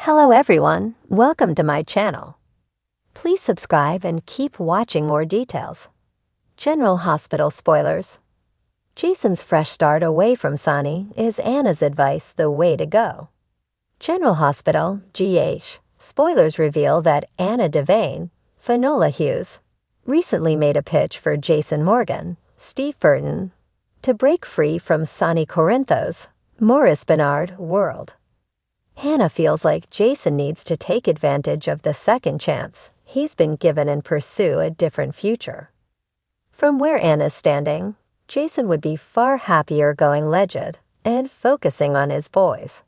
Hello everyone, welcome to my channel. Please subscribe and keep watching more details. General Hospital spoilers. Jason's fresh start away from Sonny is Anna's advice the way to go. General Hospital, GH, spoilers reveal that Anna Devane, Finola Hughes, recently made a pitch for Jason Morgan, Steve Burton, to break free from Sonny Corinthos, Maurice Bernard world. Hannah feels like Jason needs to take advantage of the second chance he's been given and pursue a different future. From where Anna's standing, Jason would be far happier going legend and focusing on his boys.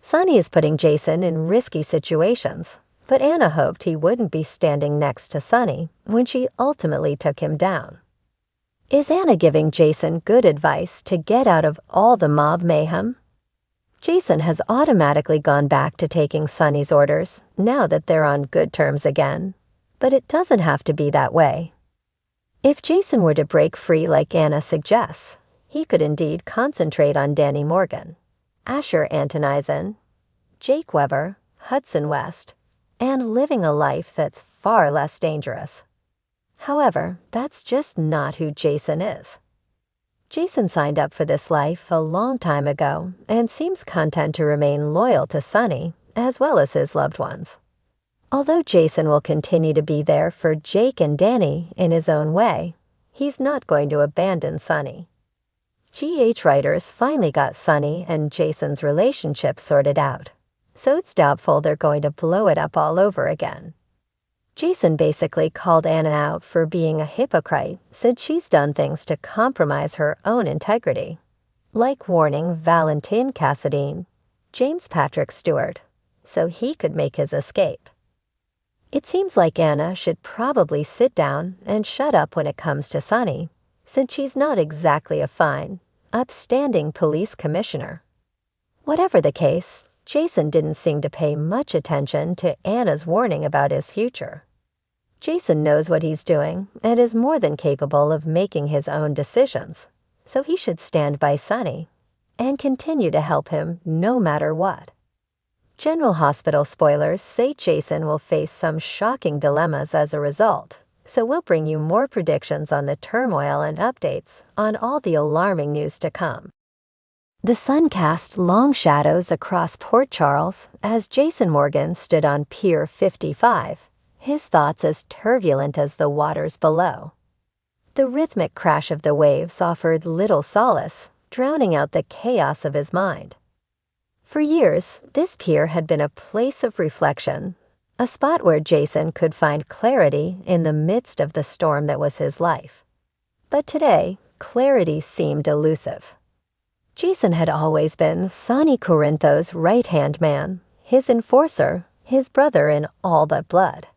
Sonny is putting Jason in risky situations, but Anna hoped he wouldn't be standing next to Sonny when she ultimately took him down. Is Anna giving Jason good advice to get out of all the mob mayhem? Jason has automatically gone back to taking Sonny's orders now that they're on good terms again, but it doesn't have to be that way. If Jason were to break free like Anna suggests, he could indeed concentrate on Danny Morgan, Asher Antonisen, Jake Weber, Hudson West, and living a life that's far less dangerous. However, that's just not who Jason is. Jason signed up for this life a long time ago and seems content to remain loyal to Sonny as well as his loved ones. Although Jason will continue to be there for Jake and Danny in his own way, he's not going to abandon Sonny. GH writers finally got Sonny and Jason's relationship sorted out, so it's doubtful they're going to blow it up all over again. Jason basically called Anna out for being a hypocrite since she's done things to compromise her own integrity, like warning Valentin Cassadine, James Patrick Stewart, so he could make his escape. It seems like Anna should probably sit down and shut up when it comes to Sonny, since she's not exactly a fine, upstanding police commissioner. Whatever the case, Jason didn't seem to pay much attention to Anna's warning about his future. Jason knows what he's doing and is more than capable of making his own decisions, so he should stand by Sonny and continue to help him no matter what. General Hospital spoilers say Jason will face some shocking dilemmas as a result, so we'll bring you more predictions on the turmoil and updates on all the alarming news to come. The sun cast long shadows across Port Charles as Jason Morgan stood on Pier 55, his thoughts as turbulent as the waters below. The rhythmic crash of the waves offered little solace, drowning out the chaos of his mind. For years, this pier had been a place of reflection, a spot where Jason could find clarity in the midst of the storm that was his life. But today, clarity seemed elusive. Jason had always been Sonny Corinthos' right-hand man, his enforcer, his brother in all but blood.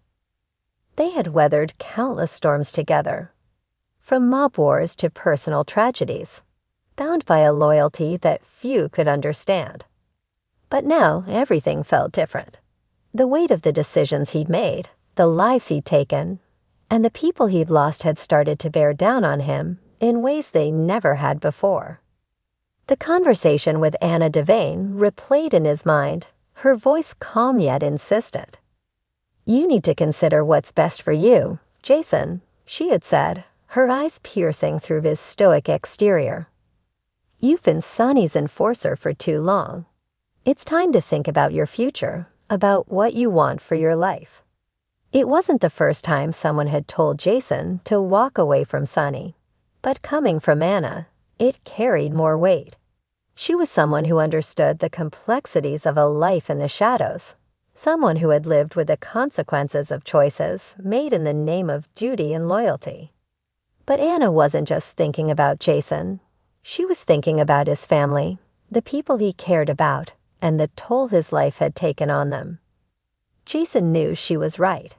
They had weathered countless storms together, from mob wars to personal tragedies, bound by a loyalty that few could understand. But now everything felt different. The weight of the decisions he'd made, the lives he'd taken, and the people he'd lost had started to bear down on him in ways they never had before. The conversation with Anna Devane replayed in his mind, her voice calm yet insistent. "You need to consider what's best for you, Jason," she had said, her eyes piercing through his stoic exterior. "You've been Sonny's enforcer for too long. It's time to think about your future, about what you want for your life." It wasn't the first time someone had told Jason to walk away from Sonny, but coming from Anna, it carried more weight. She was someone who understood the complexities of a life in the shadows, someone who had lived with the consequences of choices made in the name of duty and loyalty. But Anna wasn't just thinking about Jason. She was thinking about his family, the people he cared about, and the toll his life had taken on them. Jason knew she was right.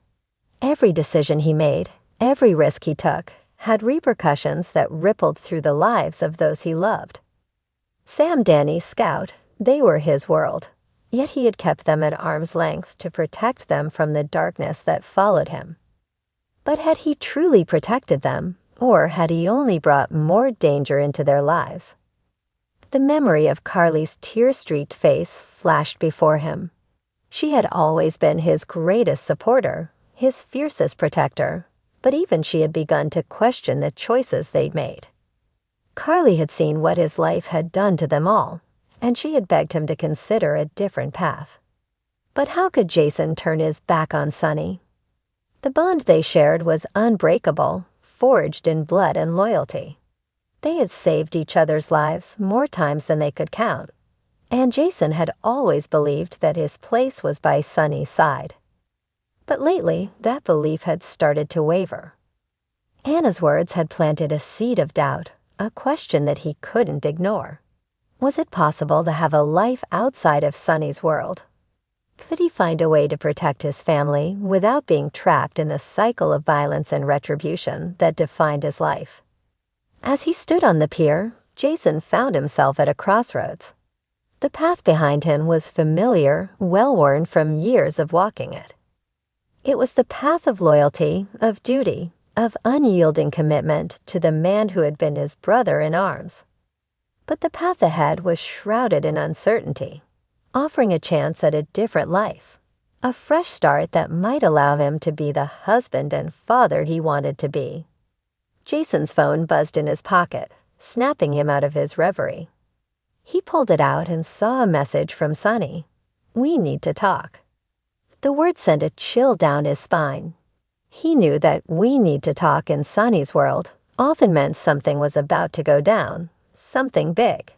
Every decision he made, every risk he took, had repercussions that rippled through the lives of those he loved. Sam, Danny, Scout, they were his world, yet he had kept them at arm's length to protect them from the darkness that followed him. But had he truly protected them, or had he only brought more danger into their lives? The memory of Carly's tear-streaked face flashed before him. She had always been his greatest supporter, his fiercest protector, but even she had begun to question the choices they'd made. Carly had seen what his life had done to them all, and she had begged him to consider a different path. But how could Jason turn his back on Sonny? The bond they shared was unbreakable, forged in blood and loyalty. They had saved each other's lives more times than they could count, and Jason had always believed that his place was by Sonny's side. But lately, that belief had started to waver. Anna's words had planted a seed of doubt, a question that he couldn't ignore. Was it possible to have a life outside of Sonny's world? Could he find a way to protect his family without being trapped in the cycle of violence and retribution that defined his life? As he stood on the pier, Jason found himself at a crossroads. The path behind him was familiar, well-worn from years of walking it. It was the path of loyalty, of duty, of unyielding commitment to the man who had been his brother in arms. But the path ahead was shrouded in uncertainty, offering a chance at a different life, a fresh start that might allow him to be the husband and father he wanted to be. Jason's phone buzzed in his pocket, snapping him out of his reverie. He pulled it out and saw a message from Sonny. "We need to talk." The word sent a chill down his spine. He knew that "we need to talk" in Sonny's world often meant something was about to go down, something big.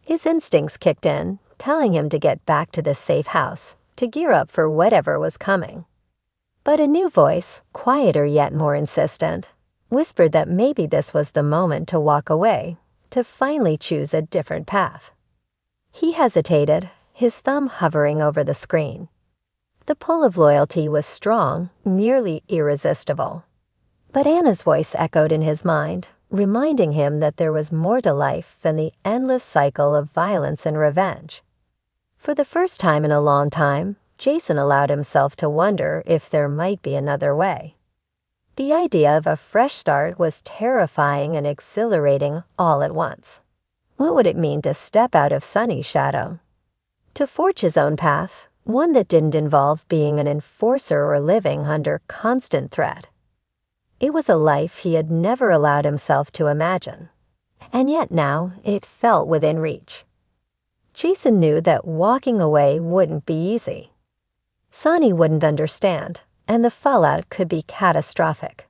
His instincts kicked in, telling him to get back to the safe house, to gear up for whatever was coming. But a new voice, quieter yet more insistent, whispered that maybe this was the moment to walk away, to finally choose a different path. He hesitated, his thumb hovering over the screen. The pull of loyalty was strong, nearly irresistible. But Anna's voice echoed in his mind, reminding him that there was more to life than the endless cycle of violence and revenge. For the first time in a long time, Jason allowed himself to wonder if there might be another way. The idea of a fresh start was terrifying and exhilarating all at once. What would it mean to step out of Sonny's shadow? To forge his own path, one that didn't involve being an enforcer or living under constant threat. It was a life he had never allowed himself to imagine, and yet now it felt within reach. Jason knew that walking away wouldn't be easy. Sonny wouldn't understand, and the fallout could be catastrophic.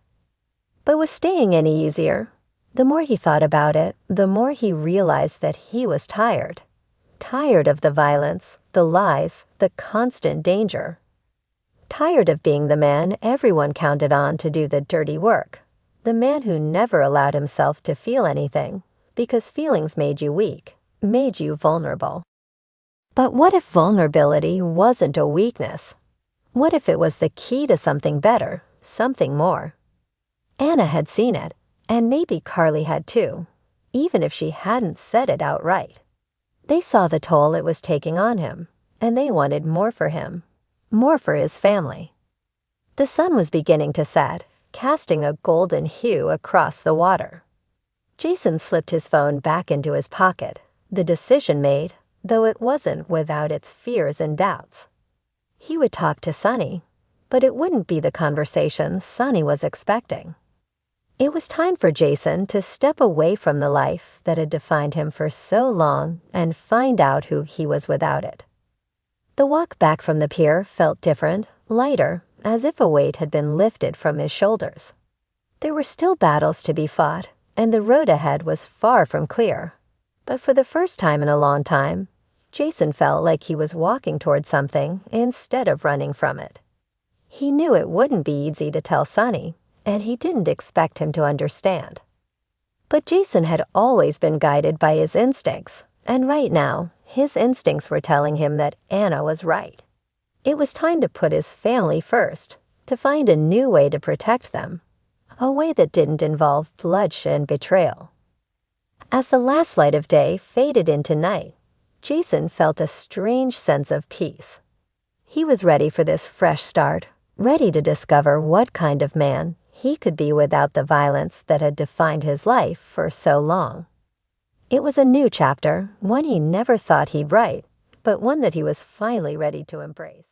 But was staying any easier? The more he thought about it, the more he realized that he was tired. Tired of the violence, the lies, the constant danger. Tired of being the man everyone counted on to do the dirty work, the man who never allowed himself to feel anything, because feelings made you weak, made you vulnerable. But what if vulnerability wasn't a weakness? What if it was the key to something better, something more? Anna had seen it, and maybe Carly had too, even if she hadn't said it outright. They saw the toll it was taking on him, and they wanted more for him, more for his family. The sun was beginning to set, casting a golden hue across the water. Jason slipped his phone back into his pocket, the decision made, though it wasn't without its fears and doubts. He would talk to Sonny, but it wouldn't be the conversation Sonny was expecting. It was time for Jason to step away from the life that had defined him for so long and find out who he was without it. The walk back from the pier felt different, lighter, as if a weight had been lifted from his shoulders. There were still battles to be fought, and the road ahead was far from clear. But for the first time in a long time, Jason felt like he was walking toward something instead of running from it. He knew it wouldn't be easy to tell Sonny, and he didn't expect him to understand. But Jason had always been guided by his instincts, and right now, his instincts were telling him that Anna was right. It was time to put his family first, to find a new way to protect them, a way that didn't involve bloodshed and betrayal. As the last light of day faded into night, Jason felt a strange sense of peace. He was ready for this fresh start, ready to discover what kind of man he could be without the violence that had defined his life for so long. It was a new chapter, one he never thought he'd write, but one that he was finally ready to embrace.